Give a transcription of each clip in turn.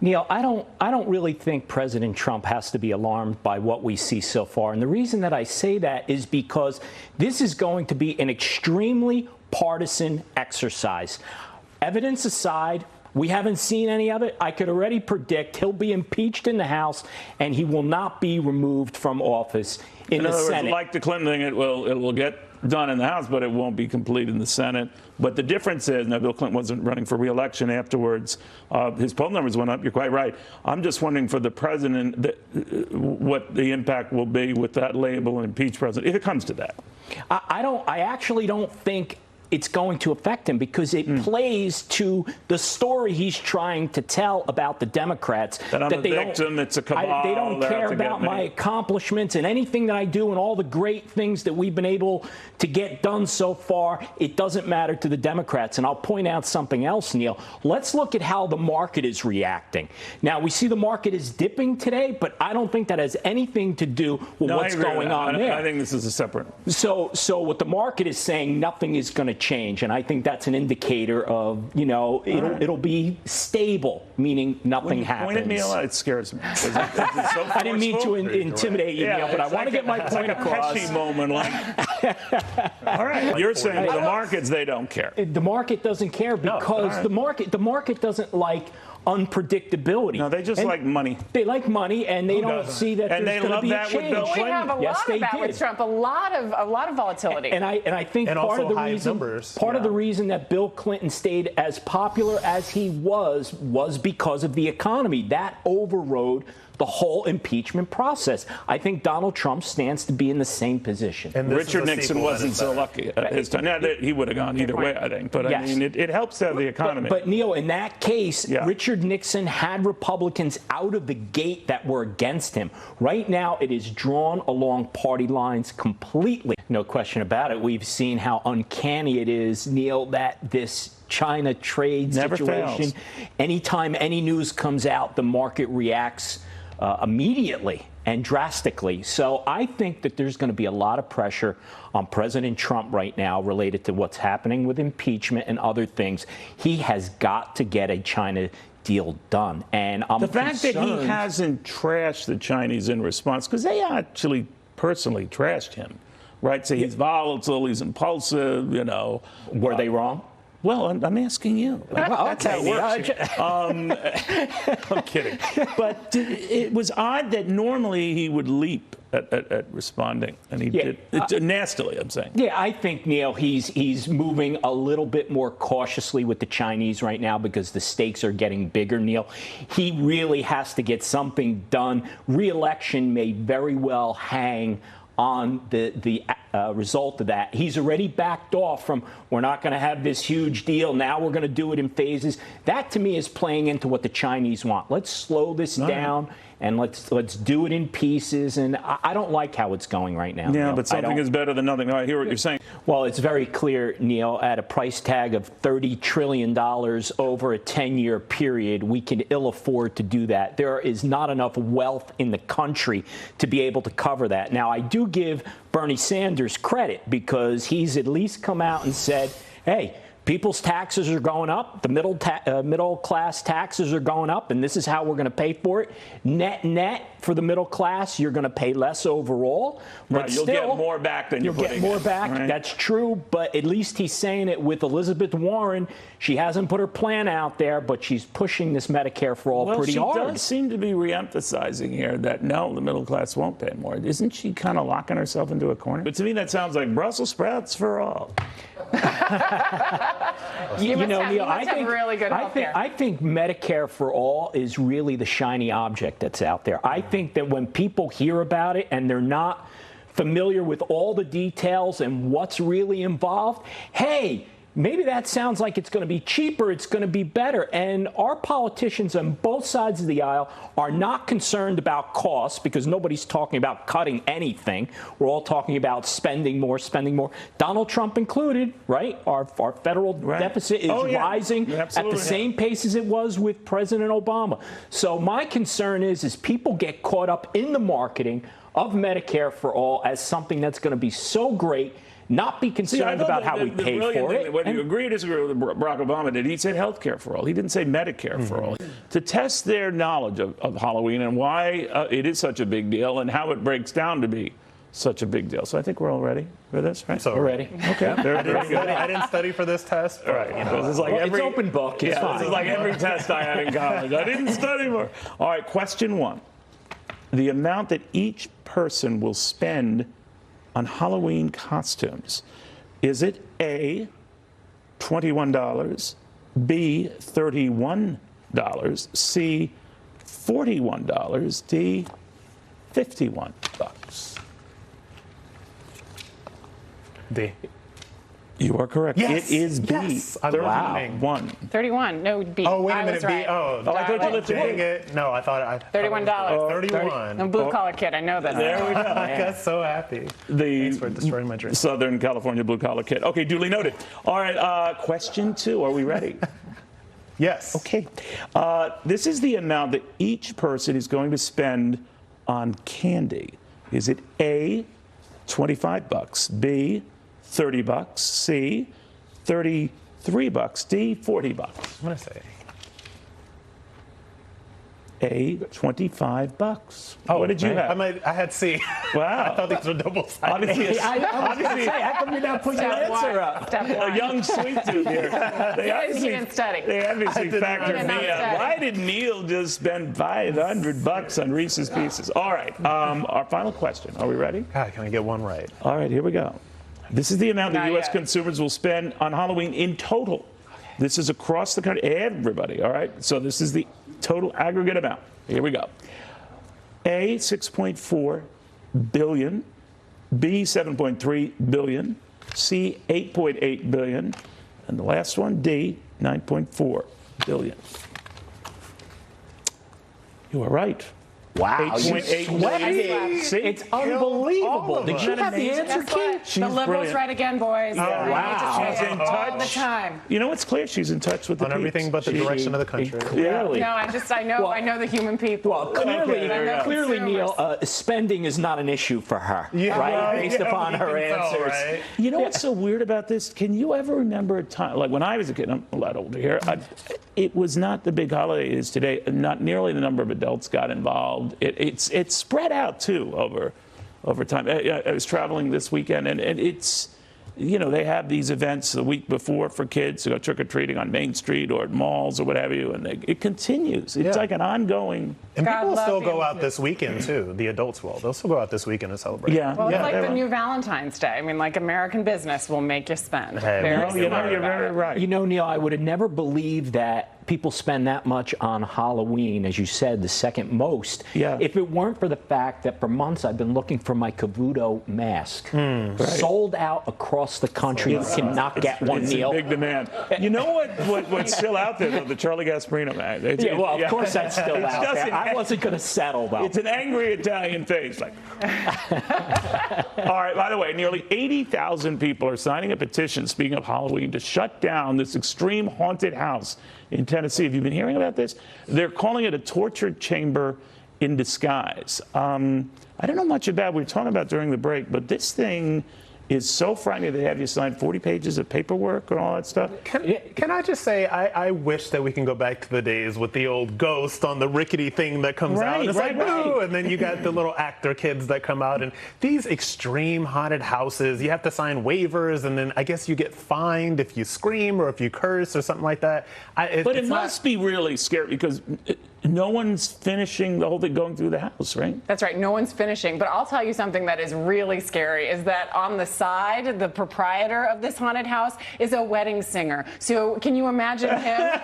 Neil, I don't really think President Trump has to be alarmed by what we see so far. And the reason that I say that is because this is going to be an extremely partisan exercise. Evidence aside, we haven't seen any of it. I could already predict he'll be impeached in the House and he will not be removed from office in the Senate. In other words, like the Clinton thing, it will get done in the House, but it won't be complete in the Senate. But the difference is, now Bill Clinton wasn't running for re-election afterwards. His poll numbers went up. You're quite right. I'm just wondering for the president what the impact will be with that label and impeach president, if it comes to that. I actually don't think it's going to affect him because it plays to the story he's trying to tell about the Democrats. That I'm a victim, it's a cabal. They don't care about my accomplishments and anything that I do and all the great things that we've been able to get done so far. It doesn't matter to the Democrats. And I'll point out something else, Neil. Let's look at how the market is reacting. Now, we see the market is dipping today, but I don't think that has anything to do with what's going on there. I think this is a separate. So what the market is saying, nothing is going to change, and I think that's an indicator of, it'll be stable, meaning nothing happens. Point at me a lot, it scares me. So I didn't mean to intimidate you, Neil, but I want to get my point across. Catchy moment, like. All right, you're saying the markets, they don't care. The market doesn't care because the market doesn't like unpredictability. No, they just like money. They like money, and they don't see that there's going to be a change. We have a lot of that with Trump. A lot of volatility. And I think part of the reason that Bill Clinton stayed as popular as he was because of the economy. That overrode the whole impeachment process. I think Donald Trump stands to be in the same position. And Richard Nixon wasn't so lucky at his time. Now, he would have gone either way, I think. But I mean, it helps to have the economy. But Neil, in that case, Richard Nixon had Republicans out of the gate that were against him. Right now, it is drawn along party lines completely. No question about it. We've seen how uncanny it is, Neil, that this China trade situation, anytime any news comes out, the market reacts immediately and drastically. So I think that there's going to be a lot of pressure on President Trump right now related to what's happening with impeachment and other things. He has got to get a China deal done. And I'm the fact that he hasn't trashed the Chinese in response, because they actually personally trashed him, right? So he's volatile, he's impulsive, Were they wrong? Well, I'm asking you. That's how it works. I'm kidding. But it was odd that normally he would leap at responding, and he did nastily, I'm saying. Yeah, I think, Neil, he's moving a little bit more cautiously with the Chinese right now because the stakes are getting bigger, Neil. He really has to get something done. Re-election may very well hang on the result of that. He's already backed off from, we're not going to have this huge deal. Now we're going to do it in phases. That, to me, is playing into what the Chinese want. Let's slow this down and let's do it in pieces. And I don't like how it's going right now. Yeah, Neil. but something is better than nothing. I hear what you're saying. Well, it's very clear, Neil, at a price tag of $30 trillion over a 10-year period, we can ill afford to do that. There is not enough wealth in the country to be able to cover that. Now, I do give Bernie Sanders credit because he's at least come out and said, hey, people's taxes are going up. The middle class taxes are going up, and this is how we're going to pay for it. Net for the middle class, you're going to pay less overall. But right, you'll get more back than you'll get more back. Right? That's true, but at least he's saying it with Elizabeth Warren. She hasn't put her plan out there, but she's pushing this Medicare for all pretty hard. Well, she does seem to be reemphasizing here that no, the middle class won't pay more. Isn't she kind of locking herself into a corner? But to me, that sounds like Brussels sprouts for all. Neil, I think Medicare for all is really the shiny object that's out there. I think that when people hear about it and they're not familiar with all the details and what's really involved, hey, maybe that sounds like it's going to be cheaper, it's going to be better. And our politicians on both sides of the aisle are not concerned about costs because nobody's talking about cutting anything. We're all talking about spending more. Donald Trump included, right? Our federal deficit is rising at the same pace as it was with President Obama. So my concern is people get caught up in the marketing of Medicare for all as something that's going to be so great not be concerned about how we pay for it. Whether you agree or disagree with what Barack Obama did, he said health care for all. He didn't say Medicare for all. To test their knowledge of Halloween and why it is such a big deal and how it breaks down to be such a big deal. So I think we're all ready for this, right? We're ready. Okay. I didn't study for this test. But, This is like it's open book. It's fine. This is like every test I had in college. I didn't study for. All right, question 1. The amount that each person will spend on Halloween costumes. Is it A, $21, B, $31, C, $41, D, $51? D. You are correct. Yes. It is B. Yes. I'm 31. 31. No, B. Oh, wait a I minute. was B. right. Oh, I thought you lifted dang B. it. No, I thought $31. 31. I'm a blue-collar kid. I know that. There we go. I got so happy. Thanks for destroying my dream. Southern California blue-collar kid. Okay, duly noted. All right, question 2. Are we ready? Yes. Okay. This is the amount that each person is going to spend on candy. Is it A, $25, B, $30, C, $33, D, $40? I'm going to say A, $25. Oh, what did you have? I had C. Wow. I thought these were double-sided. Obviously, I was going to say, how come you not put your Step one. answer up? Step a one. young sweet tooth here. He didn't study. They obviously I did not. factored He did not me out. study. Why did Neil just spend $500 on Reese's Pieces? All right, our final question. Are we ready? God, can I get one right? All right, here we go. This is the amount that Not U.S. yet. consumers will spend on Halloween in total. This is across the country, everybody, all right? So this is the total aggregate amount. Here we go. A, 6.4 billion. B, 7.3 billion. C, 8.8 billion. And the last one, D, 9.4 billion. You are right. Wow, you 8.8 sweated billion. it. See? It's all unbelievable. of Did us. you have the Isn't that answer, Guess what? Keith? The She's liberals brilliant. right again, boys. wow. She's in All the touch. time. You know, it's clear she's in touch with the On everything peeps. but the direction of the country. Clearly. No, I know the human people. Well, clearly, I know clearly, consumers. Neil, spending is not an issue for her, Yeah, right? well, Based yeah, upon we her can tell, answers. right? You know what's so weird about this? Can you ever remember a time, like when I was a kid, I'm a lot older here, it was not the big holiday it is today. Not nearly the number of adults got involved. It's spread out, too, over time. I was traveling this weekend, and it's, you know, they have these events the week before for kids to go trick-or-treating on Main Street or at malls or what have you, and it continues. It's like an ongoing... And God people love still you. go out this weekend, too. The adults will. They'll still go out this weekend and celebrate. Yeah. Well, it's yeah, like they the will. new Valentine's Day. I mean, like American business will make you spend. Hey, Very well, You know, smart you're about very it. right. You know, Neil, I would have never believed that people spend that much on Halloween, as you said, the second most, Yeah. if it weren't for the fact that for months I've been looking for my Cavuto mask. Sold out across the country. You cannot get one, It's Neil. in big demand. You know what's still out there, though? The Charlie Gasparino mag. Yeah, well, of course that's still It's out just there. an- I wasn't going to settle, though. It's an angry Italian face. Like. All right, by the way, nearly 80,000 people are signing a petition, speaking of Halloween, to shut down this extreme haunted house in Tennessee. Have you been hearing about this? They're calling it a torture chamber in disguise. I don't know much about what we were talking about during the break, but this thing is so frightening. They have you sign 40 pages of paperwork and all that stuff. Can I just say, I wish that we can go back to the days with the old ghost on the rickety thing that comes out. And it's like, boo! And then you got the little actor kids that come out. And these extreme haunted houses, you have to sign waivers, and then I guess you get fined if you scream or if you curse or something like that. But it must be really scary because no one's finishing the whole thing going through the house, right? That's right. No one's finishing. But I'll tell you something that is really scary is that on the side, the proprietor of this haunted house is a wedding singer. So can you imagine him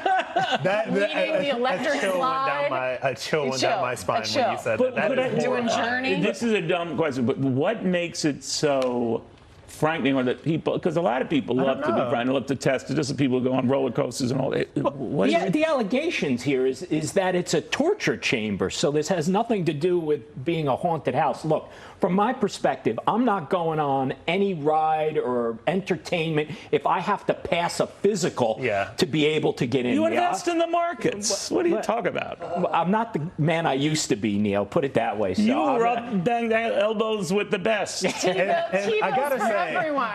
leading the electric slide? A chill went down my spine when you said But- that. but That is doing horrifying. Journey? This is a dumb question, but what makes it so frightening, or that people, because a lot of people love to be frightened, love to test it, just the people who go on roller coasters and all that. What is it? The allegations here is that it's a torture chamber, so this has nothing to do with being a haunted house. Look, from my perspective, I'm not going on any ride or entertainment if I have to pass a physical to be able to get in. You invest in the markets. What do you talk about? I'm not the man I used to be, Neil. Put it that way. So You rub bang elbows with the best. T-bills I gotta for say, everyone.